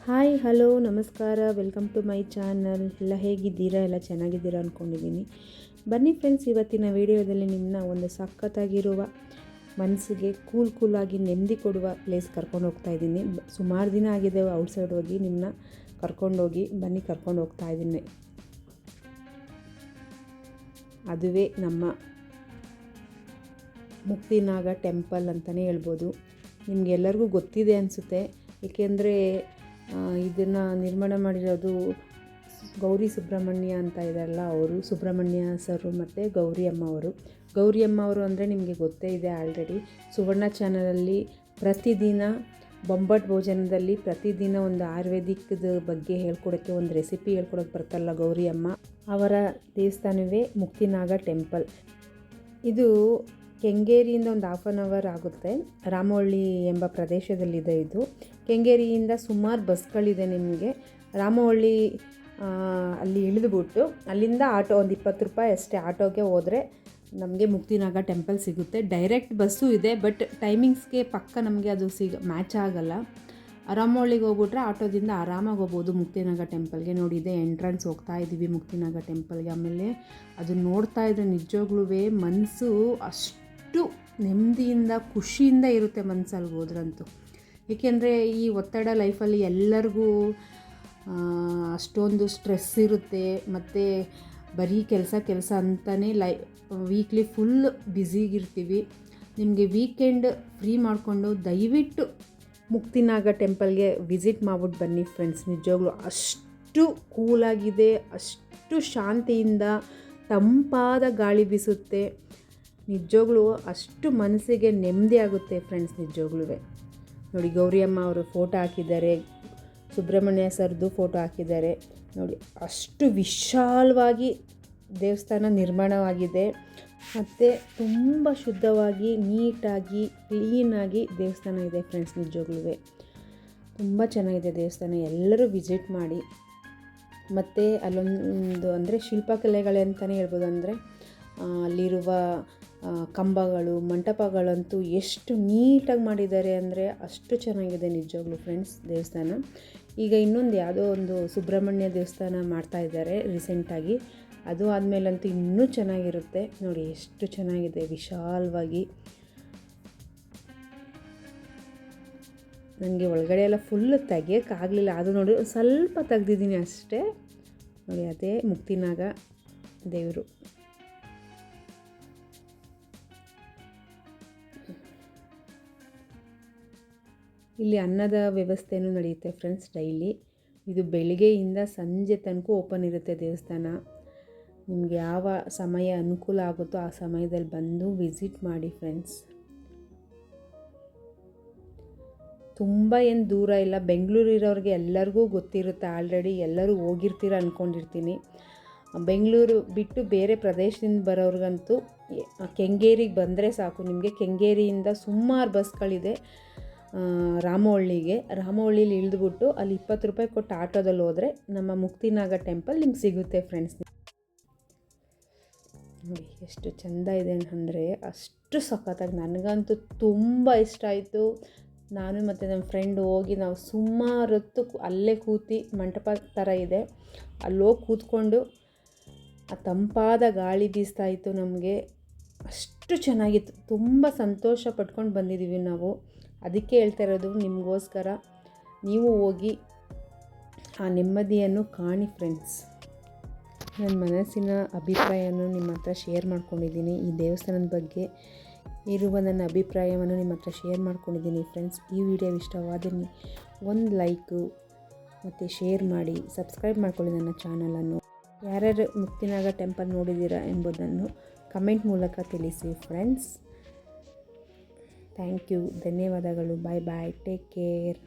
Hi hello ನಮಸ್ಕಾರ, welcome to my channel. ಎಲ್ಲ ಹೇಗಿದ್ದೀರಾ? ಎಲ್ಲ ಚೆನ್ನಾಗಿದ್ದೀರಾ ಅಂದ್ಕೊಂಡಿದ್ದೀನಿ. ಬನ್ನಿ ಫ್ರೆಂಡ್ಸ್, ಇವತ್ತಿನ ವಿಡಿಯೋದಲ್ಲಿ ನಿಮ್ಮನ್ನ ಒಂದು ಸಖತ್ತಾಗಿರುವ ಮನಸ್ಸಿಗೆ ಕೂಲಾಗಿ ನೆಮ್ಮದಿ ಕೊಡುವ ಪ್ಲೇಸ್ ಕರ್ಕೊಂಡು ಹೋಗ್ತಾ ಇದ್ದೀನಿ. ಸುಮಾರು ದಿನ ಆಗಿದೆ ಔಟ್ಸೈಡ್ ಹೋಗಿ, ನಿಮ್ಮನ್ನ ಕರ್ಕೊಂಡೋಗಿ ಕರ್ಕೊಂಡು ಹೋಗ್ತಾ ಇದ್ದೀನಿ. ಅದುವೇ ನಮ್ಮ ಮುಕ್ತಿನಾಗ ಟೆಂಪಲ್ ಅಂತಲೇ ಹೇಳ್ಬೋದು. ನಿಮಗೆಲ್ಲರಿಗೂ ಗೊತ್ತಿದೆ ಅನಿಸುತ್ತೆ, ಏಕೆಂದರೆ ಇದನ್ನು ನಿರ್ಮಾಣ ಮಾಡಿರೋದು ಗೌರಿ ಸುಬ್ರಹ್ಮಣ್ಯ ಅಂತ ಇದ್ದಾರಲ್ಲ, ಅವರು ಸುಬ್ರಹ್ಮಣ್ಯ ಸರು ಮತ್ತು ಗೌರಿ ಅಮ್ಮ ಅವರು ಅಂದರೆ ನಿಮಗೆ ಗೊತ್ತೇ ಇದೆ ಆಲ್ರೆಡಿ. ಸುವರ್ಣ ಚಾನಲಲ್ಲಿ ಪ್ರತಿದಿನ ಬೊಂಬಾಟ್ ಭೋಜನದಲ್ಲಿ ಪ್ರತಿದಿನ ಒಂದು ಆಯುರ್ವೇದಿಕ್ದ ಬಗ್ಗೆ ಹೇಳ್ಕೊಡೋಕ್ಕೆ, ಒಂದು ರೆಸಿಪಿ ಹೇಳ್ಕೊಡೋಕ್ಕೆ ಬರ್ತಾರಲ್ಲ ಗೌರಿ ಅಮ್ಮ, ಅವರ ದೇವಸ್ಥಾನವೇ ಮುಕ್ತಿನಾಗ ಟೆಂಪಲ್. ಇದು ಕೆಂಗೇರಿಯಿಂದ ಒಂದು 1/2 hour ಆಗುತ್ತೆ. ರಾಮವಳ್ಳಿ ಎಂಬ ಪ್ರದೇಶದಲ್ಲಿದೆ ಇದು. ಕೆಂಗೇರಿಯಿಂದ ಸುಮಾರು ಬಸ್ಗಳಿದೆ ನಿಮಗೆ. ರಾಮವಳ್ಳಿ ಅಲ್ಲಿ ಇಳಿದುಬಿಟ್ಟು ಅಲ್ಲಿಂದ ಆಟೋ ಒಂದು 20 ರೂಪಾಯಿ ಅಷ್ಟೇ, ಆಟೋಗೆ ಹೋದರೆ ನಮಗೆ ಮುಕ್ತಿನಾಗ ಟೆಂಪಲ್ ಸಿಗುತ್ತೆ. ಡೈರೆಕ್ಟ್ ಬಸ್ಸು ಇದೆ, ಬಟ್ ಟೈಮಿಂಗ್ಸ್ಗೆ ಪಕ್ಕ ನಮಗೆ ಅದು ಮ್ಯಾಚ್ ಆಗೋಲ್ಲ. ರಾಮವಳ್ಳಿಗೆ ಹೋಗ್ಬಿಟ್ರೆ ಆಟೋದಿಂದ ಆರಾಮಾಗಿ ಹೋಗ್ಬೋದು ಮುಕ್ತಿನಾಗ ಟೆಂಪಲ್ಗೆ. ನೋಡಿ, ಇದೆ ಎಂಟ್ರೆನ್ಸ್, ಹೋಗ್ತಾ ಇದ್ದೀವಿ ಮುಕ್ತಿನಾಗ ಟೆಂಪಲ್ಗೆ. ಆಮೇಲೆ ಅದು ನೋಡ್ತಾ ಇದ್ದರೆ ನಿಜವಾಗ್ಲೂ ಮನಸ್ಸು ಅಷ್ಟು ನೆಮ್ಮದಿಯಿಂದ ಖುಷಿಯಿಂದ ಇರುತ್ತೆ ಮನಸ್ಸಲ್ಲಿ ಹೋದ್ರಂತೂ. ಏಕೆಂದರೆ ಈ ಒತ್ತಡ ಲೈಫಲ್ಲಿ ಎಲ್ಲರಿಗೂ ಅಷ್ಟೊಂದು ಸ್ಟ್ರೆಸ್ ಇರುತ್ತೆ, ಮತ್ತು ಬರೀ ಕೆಲಸ ಅಂತಲೇ ವೀಕ್ಲಿ ಫುಲ್ ಬ್ಯುಸಿಗಿರ್ತೀವಿ. ನಿಮಗೆ ವೀಕೆಂಡ್ ಫ್ರೀ ಮಾಡಿಕೊಂಡು ದಯವಿಟ್ಟು ಮುಕ್ತಿನಾಗ ಟೆಂಪಲ್ಗೆ ವಿಸಿಟ್ ಮಾಡ್ಬಿಟ್ಟು ಬನ್ನಿ ಫ್ರೆಂಡ್ಸ್. ನಿಜವಾಗ್ಲೂ ಅಷ್ಟು ಕೂಲಾಗಿದೆ, ಅಷ್ಟು ಶಾಂತಿಯಿಂದ ತಂಪಾದ ಗಾಳಿ ಬೀಸುತ್ತೆ. ನಿಜವಾಗ್ಲೂ ಅಷ್ಟು ಮನಸ್ಸಿಗೆ ನೆಮ್ಮದಿ ಆಗುತ್ತೆ ಫ್ರೆಂಡ್ಸ್. ನಿಜವಾಗ್ಲೂ ನೋಡಿ, ಗೌರಿ ಅಮ್ಮ ಅವರು ಫೋಟೋ ಹಾಕಿದ್ದಾರೆ, ಸುಬ್ರಹ್ಮಣ್ಯ ಸರ್ದು ಫೋಟೋ ಹಾಕಿದ್ದಾರೆ. ನೋಡಿ, ಅಷ್ಟು ವಿಶಾಲವಾಗಿ ದೇವಸ್ಥಾನ ನಿರ್ಮಾಣವಾಗಿದೆ, ಮತ್ತು ತುಂಬ ಶುದ್ಧವಾಗಿ ನೀಟಾಗಿ ಕ್ಲೀನಾಗಿ ದೇವಸ್ಥಾನ ಇದೆ ಫ್ರೆಂಡ್ಸ್. ನಿಜವಾಗ್ಲೂ ತುಂಬ ಚೆನ್ನಾಗಿದೆ ದೇವಸ್ಥಾನ, ಎಲ್ಲರೂ ವಿಸಿಟ್ ಮಾಡಿ. ಮತ್ತು ಅಲ್ಲೊಂದು ಅಂದರೆ ಶಿಲ್ಪಕಲೆಗಳೇ ಅಂತಲೇ ಹೇಳ್ಬೋದು. ಅಂದರೆ ಅಲ್ಲಿರುವ ಕಂಬಗಳು, ಮಂಟಪಗಳಂತೂ ಎಷ್ಟು ನೀಟಾಗಿ ಮಾಡಿದ್ದಾರೆ ಅಂದರೆ ಅಷ್ಟು ಚೆನ್ನಾಗಿದೆ ನಿಜವಾಗ್ಲೂ ಫ್ರೆಂಡ್ಸ್ ದೇವಸ್ಥಾನ. ಈಗ ಇನ್ನೊಂದು ಯಾವುದೋ ಒಂದು ಸುಬ್ರಹ್ಮಣ್ಯ ದೇವಸ್ಥಾನ ಮಾಡ್ತಾಯಿದ್ದಾರೆ ರೀಸೆಂಟಾಗಿ, ಅದು ಆದಮೇಲಂತೂ ಇನ್ನೂ ಚೆನ್ನಾಗಿರುತ್ತೆ. ನೋಡಿ ಎಷ್ಟು ಚೆನ್ನಾಗಿದೆ ವಿಶಾಲವಾಗಿ. ನನಗೆ ಒಳಗಡೆ ಎಲ್ಲ ಫುಲ್ಲು ತೆಗಿಯೋಕ್ಕಾಗಲಿಲ್ಲ, ಅದು ನೋಡಿ ಸ್ವಲ್ಪ ತೆಗ್ದಿದ್ದೀನಿ ಅಷ್ಟೇ. ನೋಡಿ, ಅದೇ ಮುಕ್ತಿನಾಗ ದೇವರು. ಇಲ್ಲಿ ಅನ್ನದ ವ್ಯವಸ್ಥೆಯೂ ನಡೆಯುತ್ತೆ ಫ್ರೆಂಡ್ಸ್ ಡೈಲಿ. ಇದು ಬೆಳಿಗ್ಗೆಯಿಂದ ಸಂಜೆ ತನಕ ಓಪನ್ ಇರುತ್ತೆ ದೇವಸ್ಥಾನ. ನಿಮಗೆ ಯಾವ ಸಮಯ ಅನುಕೂಲ ಆಗುತ್ತೋ ಆ ಸಮಯದಲ್ಲಿ ಬಂದು ವಿಸಿಟ್ ಮಾಡಿ ಫ್ರೆಂಡ್ಸ್. ತುಂಬ ಏನು ದೂರ ಇಲ್ಲ, ಬೆಂಗಳೂರಿರೋರಿಗೆ ಎಲ್ಲರಿಗೂ ಗೊತ್ತಿರುತ್ತೆ ಆಲ್ರೆಡಿ, ಎಲ್ಲರೂ ಹೋಗಿರ್ತೀರ ಅಂದ್ಕೊಂಡಿರ್ತೀನಿ. ಬೆಂಗಳೂರು ಬಿಟ್ಟು ಬೇರೆ ಪ್ರದೇಶದಿಂದ ಬರೋರಿಗಂತೂ ಕೆಂಗೇರಿಗೆ ಬಂದರೆ ಸಾಕು. ನಿಮಗೆ ಕೆಂಗೇರಿಯಿಂದ ಸುಮಾರು ಬಸ್ಗಳಿದೆ ರಾಮವಳ್ಳಿಲಿ ಇಳಿದ್ಬಿಟ್ಟು ಅಲ್ಲಿ 20 ರೂಪಾಯಿ ಕೊಟ್ಟು ಆಟೋದಲ್ಲಿ ಹೋದರೆ ನಮ್ಮ ಮುಕ್ತಿನಾಗ ಟೆಂಪಲ್ ನಿಮ್ಗೆ ಸಿಗುತ್ತೆ ಫ್ರೆಂಡ್ಸ್. ನೋಡಿ ಎಷ್ಟು ಚೆಂದ ಇದೆ ಅಂದರೆ ಅಷ್ಟು ಸಖತ್ತಾಗಿ, ನನಗಂತೂ ತುಂಬ ಇಷ್ಟ ಆಯಿತು. ನಾನು ಮತ್ತು ನಮ್ಮ ಫ್ರೆಂಡ್ ಹೋಗಿ ನಾವು ಸುಮಾರು ಹೊತ್ತು ಅಲ್ಲೇ ಕೂತು, ಮಂಟಪ ಥರ ಇದೆ, ಅಲ್ಲೋಗಿ ಕೂತ್ಕೊಂಡು ಆ ತಂಪಾದ ಗಾಳಿ ಬೀಸ್ತಾಯಿತ್ತು ನಮಗೆ. ಅಷ್ಟು ಚೆನ್ನಾಗಿತ್ತು, ತುಂಬ ಸಂತೋಷ ಪಟ್ಕೊಂಡು ಬಂದಿದ್ದೀವಿ ನಾವು. ಅದಕ್ಕೆ ಹೇಳ್ತಾ ಇರೋದು ನಿಮಗೋಸ್ಕರ, ನೀವು ಹೋಗಿ ಆ ನೆಮ್ಮದಿಯನ್ನು ಕಾಣಿ ಫ್ರೆಂಡ್ಸ್. ನನ್ನ ಮನಸ್ಸಿನ ಅಭಿಪ್ರಾಯವನ್ನು ನಿಮ್ಮ ಹತ್ರ ಶೇರ್ ಮಾಡ್ಕೊಂಡಿದ್ದೀನಿ. ಈ ದೇವಸ್ಥಾನದ ಬಗ್ಗೆ ಇರುವ ನನ್ನ ಅಭಿಪ್ರಾಯವನ್ನು ನಿಮ್ಮ ಹತ್ರ ಶೇರ್ ಮಾಡ್ಕೊಂಡಿದ್ದೀನಿ ಫ್ರೆಂಡ್ಸ್. ಈ ವಿಡಿಯೋ ಇಷ್ಟವಾದರೆ ಒಂದು ಲೈಕು ಮತ್ತು ಶೇರ್ ಮಾಡಿ, ಸಬ್ಸ್ಕ್ರೈಬ್ ಮಾಡ್ಕೊಳ್ಳಿ ನನ್ನ ಚಾನಲನ್ನು. ಯಾರ್ಯಾರು ಮುಕ್ತಿನಾಗ ಟೆಂಪಲ್ ನೋಡಿದ್ದೀರಾ ಎಂಬುದನ್ನು ಕಮೆಂಟ್ ಮೂಲಕ ತಿಳಿಸಿ ಫ್ರೆಂಡ್ಸ್. ಥ್ಯಾಂಕ್ ಯು, ಧನ್ಯವಾದಗಳು. ಬಾಯ್ ಬಾಯ್, ಟೇಕ್ ಕೇರ್.